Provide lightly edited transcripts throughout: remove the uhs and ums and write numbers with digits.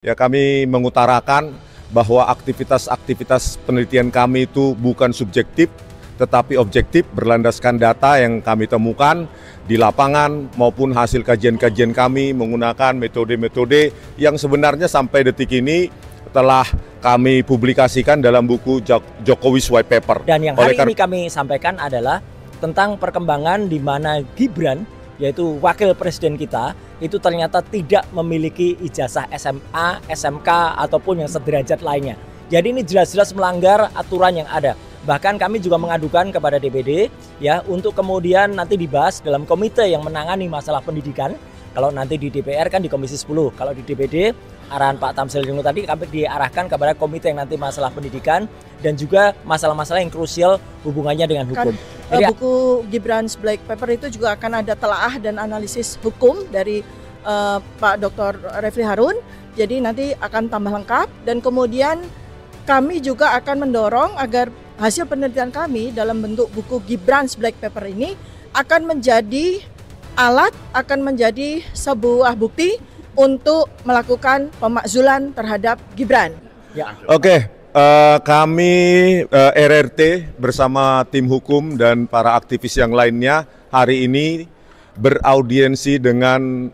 Ya, kami mengutarakan bahwa aktivitas-aktivitas penelitian kami itu bukan subjektif, tetapi objektif berlandaskan data yang kami temukan di lapangan maupun hasil kajian-kajian kami menggunakan metode-metode yang sebenarnya sampai detik ini telah kami publikasikan dalam buku Jokowi's White Paper. Dan yang hari ini kami sampaikan adalah tentang perkembangan di mana Gibran, yaitu wakil presiden kita, itu ternyata tidak memiliki ijazah SMA, SMK, ataupun yang sederajat lainnya. Jadi ini jelas-jelas melanggar aturan yang ada. Bahkan kami juga mengadukan kepada DPD ya untuk kemudian nanti dibahas dalam komite yang menangani masalah pendidikan. Kalau nanti di DPR kan di Komisi 10, kalau di DPD arahan Pak Tamsil Jenggo tadi kami diarahkan kepada komite yang nanti masalah pendidikan dan juga masalah-masalah yang krusial hubungannya dengan hukum. Jadi, buku Gibran's Black Paper itu juga akan ada telaah dan analisis hukum dari Pak Dr. Refli Harun. Jadi nanti akan tambah lengkap dan kemudian kami juga akan mendorong agar hasil penelitian kami dalam bentuk buku Gibran's Black Paper ini akan menjadi alat, akan menjadi sebuah bukti untuk melakukan pemakzulan terhadap Gibran. Ya. Oke, kami RRT bersama tim hukum dan para aktivis yang lainnya hari ini beraudiensi dengan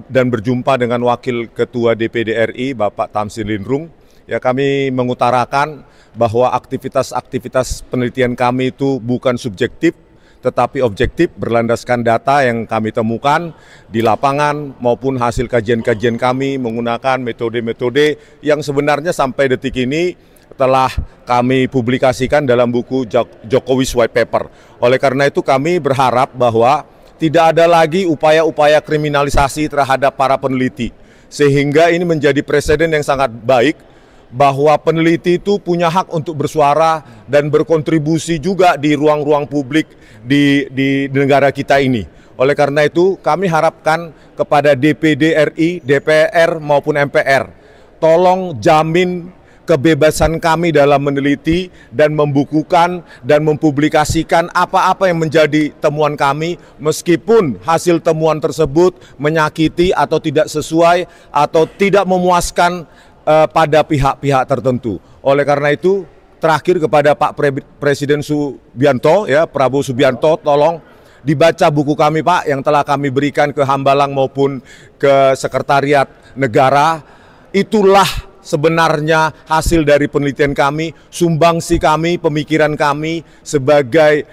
dan berjumpa dengan Wakil Ketua DPD RI Bapak Tamsil Lindrung. Ya, kami mengutarakan bahwa aktivitas-aktivitas penelitian kami itu bukan subjektif, tetapi objektif berlandaskan data yang kami temukan di lapangan maupun hasil kajian-kajian kami menggunakan metode-metode yang sebenarnya sampai detik ini telah kami publikasikan dalam buku Jokowi's White Paper. Oleh karena itu kami berharap bahwa tidak ada lagi upaya-upaya kriminalisasi terhadap para peneliti, sehingga ini menjadi presiden yang sangat baik bahwa peneliti itu punya hak untuk bersuara dan berkontribusi juga di ruang-ruang publik di negara kita ini. Oleh karena itu kami harapkan kepada DPD RI, DPR maupun MPR, tolong jamin kebebasan kami dalam meneliti dan membukukan dan mempublikasikan apa-apa yang menjadi temuan kami meskipun hasil temuan tersebut menyakiti atau tidak sesuai atau tidak memuaskan pada pihak-pihak tertentu. Oleh karena itu, terakhir kepada Pak Presiden Subianto, ya Prabowo Subianto, tolong dibaca buku kami Pak yang telah kami berikan ke Hambalang maupun ke Sekretariat Negara. Itulah sebenarnya hasil dari penelitian kami, sumbangsi kami, pemikiran kami sebagai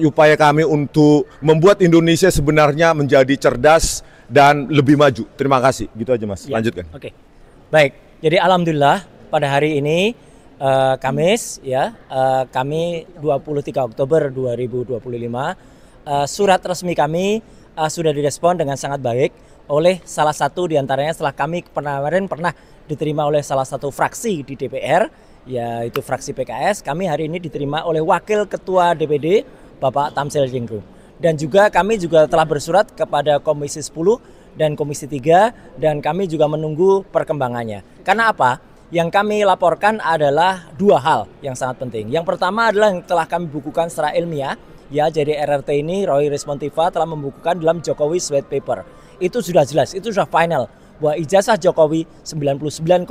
upaya kami untuk membuat Indonesia sebenarnya menjadi cerdas dan lebih maju. Terima kasih. Gitu aja Mas. Lanjutkan. Oke. Baik, jadi alhamdulillah pada hari ini Kamis ya, kami 23 Oktober 2025 surat resmi kami sudah direspon dengan sangat baik oleh salah satu diantaranya setelah kami kemarin pernah diterima oleh salah satu fraksi di DPR, yaitu fraksi PKS. Kami hari ini diterima oleh Wakil Ketua DPD Bapak Tamsil Jenggo. Dan juga kami juga telah bersurat kepada Komisi 10 dan Komisi 3 dan kami juga menunggu perkembangannya. Karena apa? Yang kami laporkan adalah dua hal yang sangat penting. Yang pertama adalah yang telah kami bukukan secara ilmiah. Ya, jadi RRT ini, Roy Respontiva telah membukukan dalam Jokowi's White Paper. Itu sudah jelas, itu sudah final bahwa ijazah Jokowi 99,9%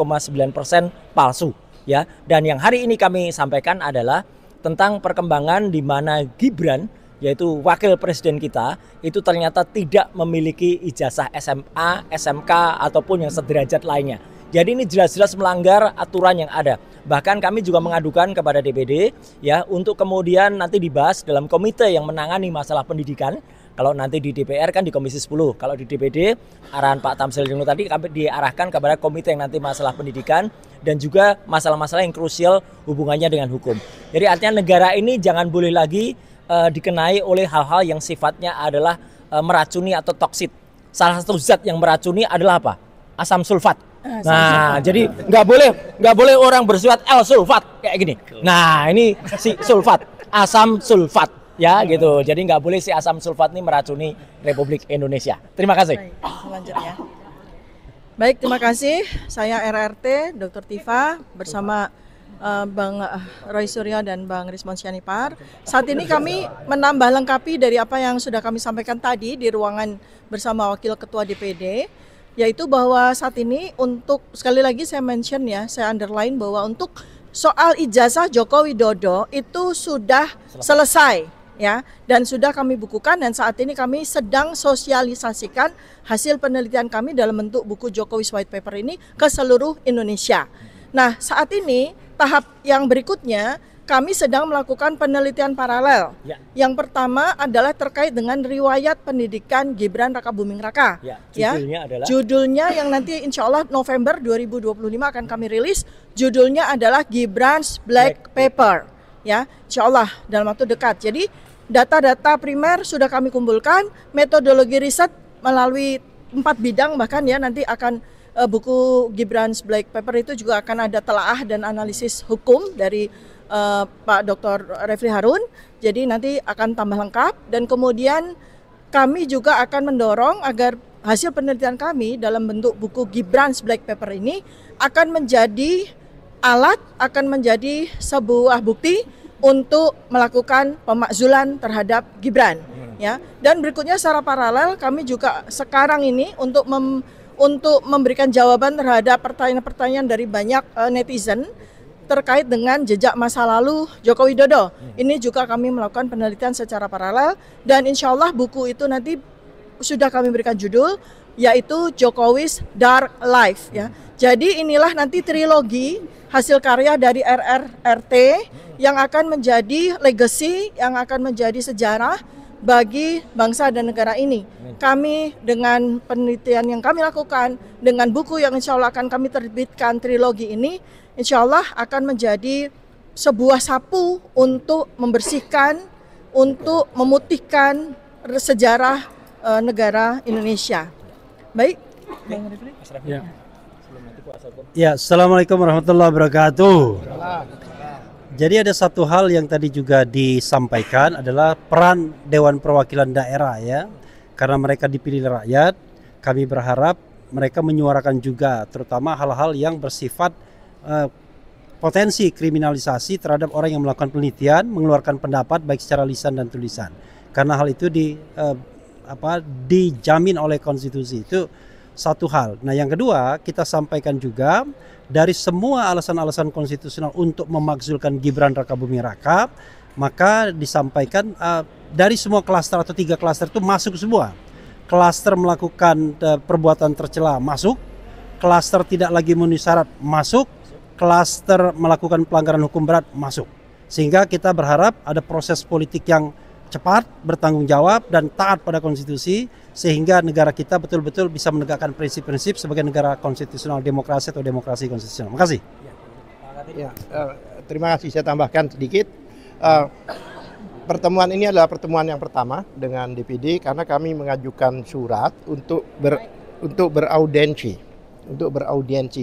palsu. Ya, dan yang hari ini kami sampaikan adalah tentang perkembangan di mana Gibran, yaitu wakil presiden kita, itu ternyata tidak memiliki ijazah SMA, SMK, ataupun yang sederajat lainnya. Jadi ini jelas-jelas melanggar aturan yang ada. Bahkan kami juga mengadukan kepada DPD ya untuk kemudian nanti dibahas dalam komite yang menangani masalah pendidikan. Kalau nanti di DPR kan di Komisi 10, kalau di DPD arahan Pak Tamsil Jenggo tadi kami diarahkan kepada komite yang nanti masalah pendidikan dan juga masalah-masalah yang krusial hubungannya dengan hukum. Jadi artinya negara ini jangan boleh lagi dikenai oleh hal-hal yang sifatnya adalah meracuni atau toksit. Salah satu zat yang meracuni adalah apa? Asam sulfat. Nah, jadi nggak boleh orang bersuat sulfat kayak gini. Nah, ini si sulfat, asam sulfat ya gitu. Jadi nggak boleh si asam sulfat ini meracuni Republik Indonesia. Terima kasih. Baik, selanjutnya. Baik, terima kasih. Saya RRT Dr. Tifa bersama Bang Roy Suryo dan Bang Rismon Sianipar. Saat ini kami menambah lengkapi dari apa yang sudah kami sampaikan tadi di ruangan bersama Wakil Ketua DPD. yaitu bahwa saat ini untuk sekali lagi saya mention ya, saya underline bahwa untuk soal ijazah Joko Widodo itu sudah selesai ya, dan sudah kami bukukan, dan saat ini kami sedang sosialisasikan hasil penelitian kami dalam bentuk buku Jokowi's White Paper ini ke seluruh Indonesia. Nah, saat ini tahap yang berikutnya kami sedang melakukan penelitian paralel. Ya. Yang pertama adalah terkait dengan riwayat pendidikan Gibran Rakabuming Raka. Ya, judulnya adalah? Judulnya yang nanti insya Allah November 2025 akan kami rilis. Judulnya adalah Gibran's Black Paper. Ya, insya Allah dalam waktu dekat. Jadi data-data primer sudah kami kumpulkan, metodologi riset melalui 4 bidang bahkan ya, nanti akan buku Gibran's Black Paper itu juga akan ada telaah dan analisis hukum dari Pak Dr. Refli Harun. Jadi nanti akan tambah lengkap, dan kemudian kami juga akan mendorong agar hasil penelitian kami dalam bentuk buku Gibran's Black Paper ini akan menjadi alat, akan menjadi sebuah bukti untuk melakukan pemakzulan terhadap Gibran ya. Dan berikutnya secara paralel kami juga sekarang ini untuk memberikan jawaban terhadap pertanyaan-pertanyaan dari banyak netizen terkait dengan jejak masa lalu Joko Widodo. Ini juga kami melakukan penelitian secara paralel, dan insya Allah buku itu nanti sudah kami berikan judul yaitu Jokowi's Dark Life ya. Jadi inilah nanti trilogi hasil karya dari RRRT yang akan menjadi legacy, yang akan menjadi sejarah bagi bangsa dan negara ini. Kami dengan penelitian yang kami lakukan, dengan buku yang insya Allah akan kami terbitkan trilogi ini, insya Allah akan menjadi sebuah sapu untuk membersihkan, untuk memutihkan sejarah negara Indonesia. Baik, Bang Refli. Ya. Ya, Assalamualaikum warahmatullahi wabarakatuh. Jadi ada satu hal yang tadi juga disampaikan adalah peran Dewan Perwakilan Daerah ya. Karena mereka dipilih rakyat, kami berharap mereka menyuarakan juga terutama hal-hal yang bersifat potensi kriminalisasi terhadap orang yang melakukan penelitian, mengeluarkan pendapat baik secara lisan dan tulisan. Karena hal itu dijamin oleh konstitusi. Itu satu hal. Nah, yang kedua, kita sampaikan juga dari semua alasan-alasan konstitusional untuk memakzulkan Gibran Rakabuming Raka, maka disampaikan dari semua klaster atau 3 klaster itu masuk semua. Klaster melakukan perbuatan tercela masuk, klaster tidak lagi memenuhi syarat masuk, klaster melakukan pelanggaran hukum berat masuk. Sehingga kita berharap ada proses politik yang cepat, bertanggung jawab, dan taat pada konstitusi, sehingga negara kita betul-betul bisa menegakkan prinsip-prinsip sebagai negara konstitusional demokrasi atau demokrasi konstitusional. Terima kasih. Ya, terima kasih. Saya tambahkan sedikit. Pertemuan ini adalah pertemuan yang pertama dengan DPD karena kami mengajukan surat untuk beraudiensi.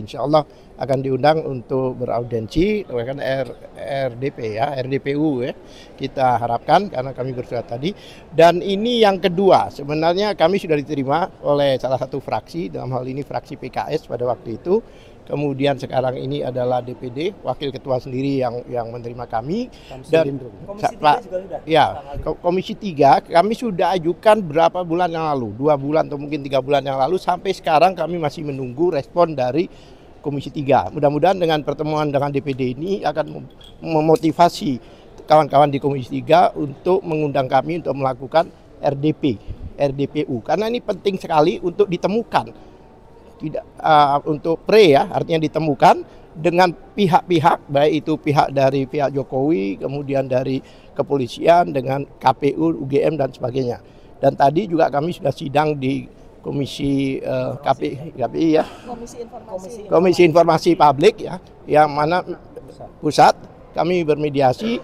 Insya Allah akan diundang untuk beraudiensi dengan RDPU ya. Kita harapkan karena kami bersurat tadi. Dan ini yang kedua, sebenarnya kami sudah diterima oleh salah satu fraksi, dalam hal ini fraksi PKS pada waktu itu. Kemudian sekarang ini adalah DPD, wakil ketua sendiri yang menerima kami. Dan Komisi 3 kami sudah ajukan berapa bulan yang lalu, 2 bulan atau mungkin 3 bulan yang lalu, sampai sekarang kami masih menunggu respon dari Komisi 3. Mudah-mudahan dengan pertemuan dengan DPD ini akan memotivasi kawan-kawan di Komisi 3 untuk mengundang kami untuk melakukan RDPU, karena ini penting sekali untuk ditemukan. Untuk artinya ditemukan dengan pihak-pihak, baik itu pihak dari pihak Jokowi, kemudian dari kepolisian, dengan KPU, UGM dan sebagainya. Dan tadi juga kami sudah sidang di Komisi KPI ya, Komisi Informasi Publik ya, yang mana pusat kami bermediasi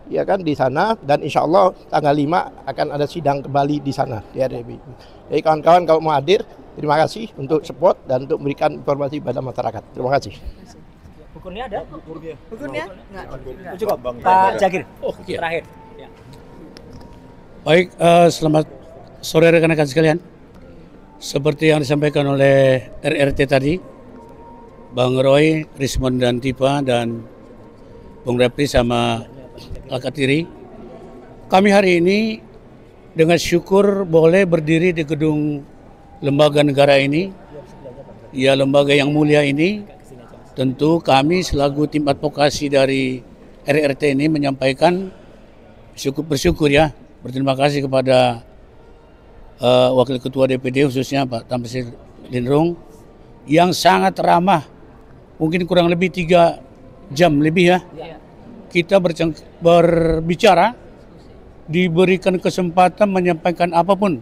ya kan di sana, dan insya Allah tanggal 5 akan ada sidang kembali di sana di RDPU. Jadi kawan-kawan kalau mau hadir, terima kasih untuk support dan untuk memberikan informasi pada masyarakat. Terima kasih. Bukunya ada? Bukunya? Cukup. Pak Jagir, terakhir. Ya. Baik, selamat sore rekan-rekan sekalian. Seperti yang disampaikan oleh RRT tadi, Bang Roy, Rismond dan Tipa, dan Bung Refli sama Lakatiri, kami hari ini dengan syukur boleh berdiri di gedung lembaga negara ini ya lembaga yang mulia ini, tentu kami selaku tim advokasi dari RRT ini menyampaikan bersyukur ya, berterima kasih kepada Wakil Ketua DPD khususnya Pak Tamsil Lindrung yang sangat ramah, mungkin kurang lebih 3 jam lebih ya. Kita berbicara, diberikan kesempatan menyampaikan apapun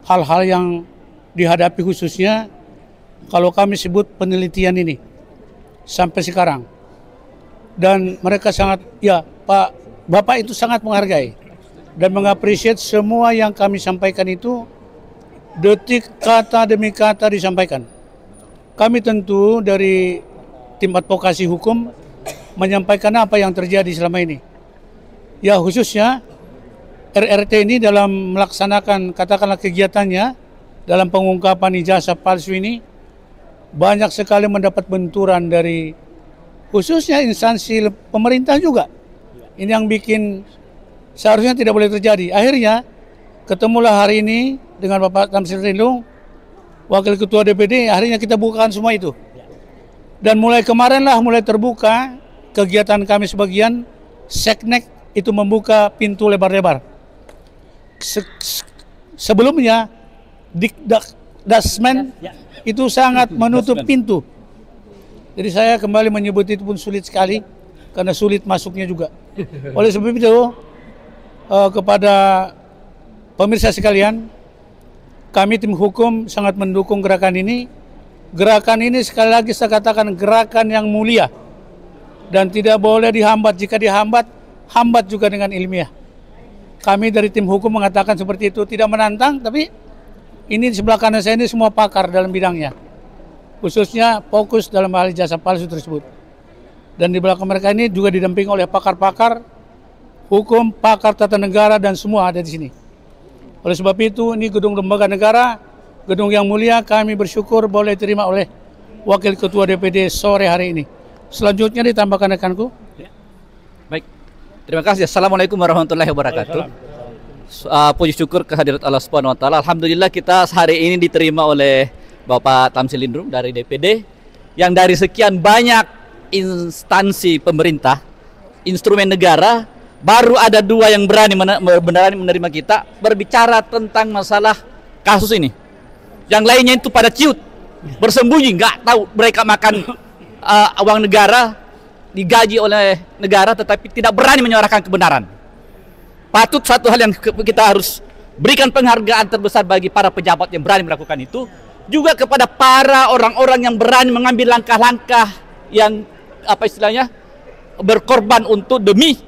hal-hal yang dihadapi, khususnya kalau kami sebut penelitian ini sampai sekarang. Dan mereka sangat, ya Bapak itu sangat menghargai dan mengapresiasi semua yang kami sampaikan itu, detik kata demi kata disampaikan. Kami tentu dari tim advokasi hukum menyampaikan apa yang terjadi selama ini. Ya khususnya RRT ini dalam melaksanakan katakanlah kegiatannya dalam pengungkapan ijazah palsu ini banyak sekali mendapat benturan dari khususnya instansi pemerintah juga. Ini yang bikin seharusnya tidak boleh terjadi. Akhirnya ketemulah hari ini dengan Bapak Tamsil Lindrung, Wakil Ketua DPD, akhirnya kita bukakan semua itu. Dan mulai kemarin mulai terbuka kegiatan kami sebagian, Seknek itu membuka pintu lebar-lebar. Sebelumnya Dasmen itu sangat menutup pintu. Jadi saya kembali menyebut itu pun sulit sekali karena sulit masuknya juga. Oleh sebab itu kepada pemirsa sekalian, kami tim hukum sangat mendukung gerakan ini. Gerakan ini sekali lagi saya katakan gerakan yang mulia dan tidak boleh dihambat. Jika dihambat, hambat juga dengan ilmiah. Kami dari tim hukum mengatakan seperti itu, tidak menantang, tapi ini di sebelah kanan saya ini semua pakar dalam bidangnya, khususnya fokus dalam hal ijazah palsu tersebut. Dan di belakang mereka ini juga didampingi oleh pakar-pakar hukum, pakar tata negara, dan semua ada di sini. Oleh sebab itu, ini gedung lembaga negara, gedung yang mulia, kami bersyukur boleh terima oleh Wakil Ketua DPD sore hari ini. Selanjutnya ditambahkan rekanku. Baik, terima kasih. Assalamualaikum warahmatullahi wabarakatuh. Puji syukur kehadirat Allah Subhanahu wa taala. Alhamdulillah kita hari ini diterima oleh Bapak Tamsil Lindrung dari DPD yang dari sekian banyak instansi pemerintah, instrumen negara, baru ada 2 yang berani menerima kita berbicara tentang masalah kasus ini. Yang lainnya itu pada ciut, bersembunyi, nggak tahu mereka makan uang negara, digaji oleh negara, tetapi tidak berani menyuarakan kebenaran. Patut satu hal yang kita harus berikan penghargaan terbesar bagi para pejabat yang berani melakukan itu, juga kepada para orang-orang yang berani mengambil langkah-langkah yang apa istilahnya berkorban untuk demi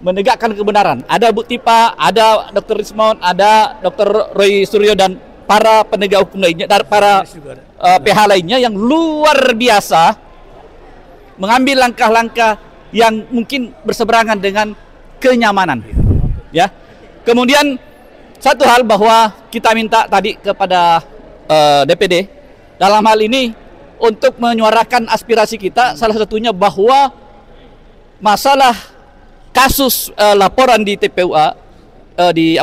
menegakkan kebenaran. Ada Bu Tipa, ada Dr. Rismond, ada Dr. Roy Suryo dan para penegak hukum lainnya, dan para PH lainnya yang luar biasa mengambil langkah-langkah yang mungkin berseberangan dengan kenyamanan. Ya. Kemudian satu hal bahwa kita minta tadi kepada DPD dalam hal ini untuk menyuarakan aspirasi kita, salah satunya bahwa masalah kasus laporan di TPUA di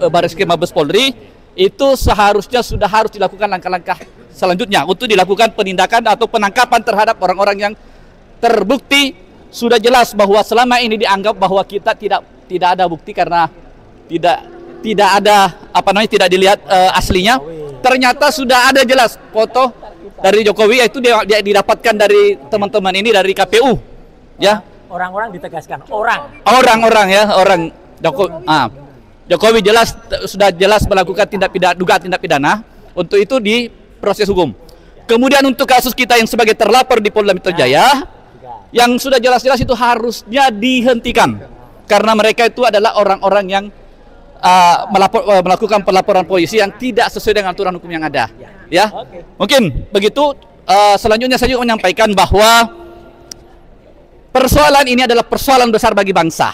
Barreskrim Mabes Polri itu seharusnya sudah harus dilakukan langkah-langkah selanjutnya untuk dilakukan penindakan atau penangkapan terhadap orang-orang yang terbukti sudah jelas bahwa selama ini dianggap bahwa kita tidak ada bukti karena tidak ada tidak dilihat aslinya. Ternyata sudah ada jelas foto dari Jokowi, yaitu dia didapatkan dari teman-teman ini dari KPU, ya. Orang-orang ditegaskan, orang Jokowi sudah jelas melakukan dugaan tindak pidana, untuk itu di proses hukum. Kemudian untuk kasus kita yang sebagai terlapor di Polda Metro Jaya, yang sudah jelas-jelas itu harusnya dihentikan karena mereka itu adalah orang-orang yang melakukan pelaporan polisi yang tidak sesuai dengan aturan hukum yang ada. Ya, mungkin begitu. Selanjutnya saya juga menyampaikan bahwa persoalan ini adalah persoalan besar bagi bangsa.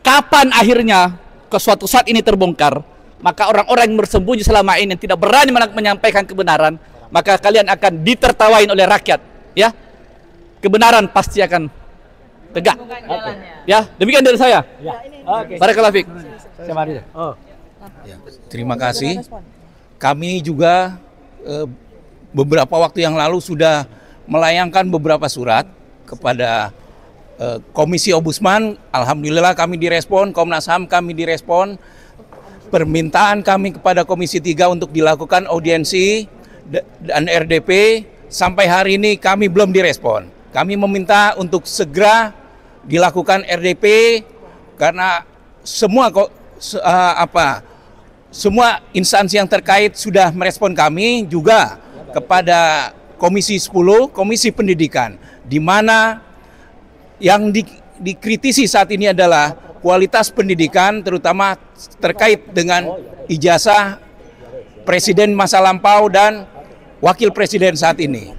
Kapan akhirnya ke suatu saat ini terbongkar, maka orang-orang yang bersembunyi selama ini yang tidak berani menyampaikan kebenaran, maka kalian akan ditertawain oleh rakyat. Ya, kebenaran pasti akan tegak. Ya, demikian dari saya. Barakallahu fiik. Ya, terima kasih. Kami juga beberapa waktu yang lalu sudah melayangkan beberapa surat kepada Komisi Ombudsman. Alhamdulillah kami direspon, Komnas HAM kami direspon. Permintaan kami kepada Komisi 3 untuk dilakukan audiensi dan RDP sampai hari ini kami belum direspon. Kami meminta untuk segera dilakukan RDP karena semua semua instansi yang terkait sudah merespon kami, juga kepada Komisi 10, Komisi Pendidikan, di mana yang dikritisi saat ini adalah kualitas pendidikan, terutama terkait dengan ijazah Presiden masa lampau dan Wakil Presiden saat ini.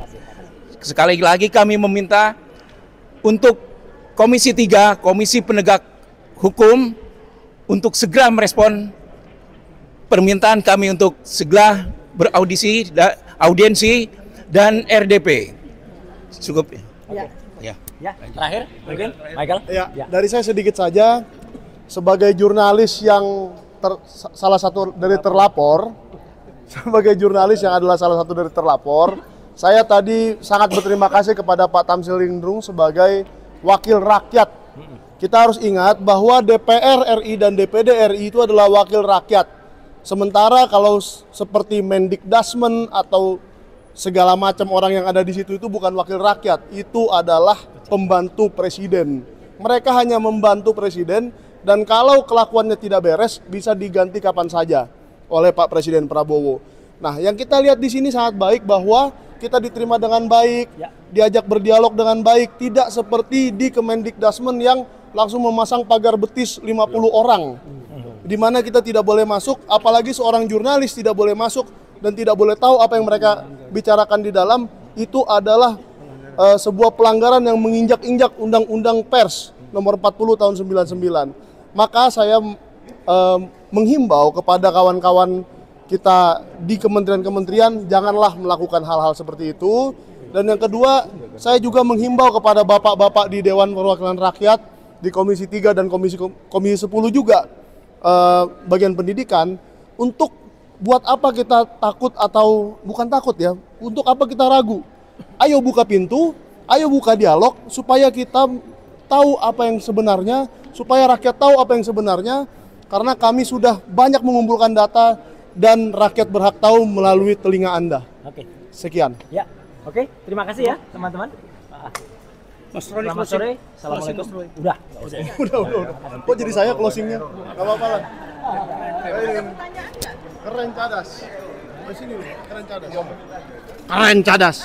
Sekali lagi kami meminta untuk Komisi 3, Komisi Penegak Hukum, untuk segera merespon permintaan kami untuk segera audiensi dan RDP. Cukup ya? Ya. Ya, terakhir mungkin Michael. Ya, dari saya sedikit saja, sebagai jurnalis yang salah satu dari terlapor, saya tadi sangat berterima kasih kepada Pak Tamsil Lindrung sebagai wakil rakyat. Kita harus ingat bahwa DPR RI dan DPD RI itu adalah wakil rakyat. Sementara kalau seperti Mendikdasmen atau segala macam orang yang ada di situ itu bukan wakil rakyat, itu adalah pembantu presiden. Mereka hanya membantu presiden, dan kalau kelakuannya tidak beres bisa diganti kapan saja oleh Pak Presiden Prabowo. Nah, yang kita lihat di sini sangat baik bahwa kita diterima dengan baik, diajak berdialog dengan baik, tidak seperti di Kemendikdasmen yang langsung memasang pagar betis 50 orang. Di mana kita tidak boleh masuk, apalagi seorang jurnalis tidak boleh masuk dan tidak boleh tahu apa yang mereka bicarakan di dalam. Itu adalah sebuah pelanggaran yang menginjak-injak Undang-Undang Pers nomor 40 tahun 99. Maka saya menghimbau kepada kawan-kawan kita di kementerian-kementerian, janganlah melakukan hal-hal seperti itu. Dan yang kedua, saya juga menghimbau kepada bapak-bapak di Dewan Perwakilan Rakyat, di Komisi 3 dan Komisi 10 juga, bagian pendidikan, untuk buat apa kita takut atau bukan takut ya, untuk apa kita ragu? Ayo buka pintu, ayo buka dialog, supaya kita tahu apa yang sebenarnya, supaya rakyat tahu apa yang sebenarnya, karena kami sudah banyak mengumpulkan data dan rakyat berhak tahu melalui telinga Anda. Oke. Sekian. Ya, oke. Terima kasih ya teman-teman. Mas Roni, selamat sore. Assalamualaikum. Udah. Udah. Kok jadi saya closingnya? Gak apa-apa lah. Keren cadas. Di sini nih, keren cadas. Keren cadas.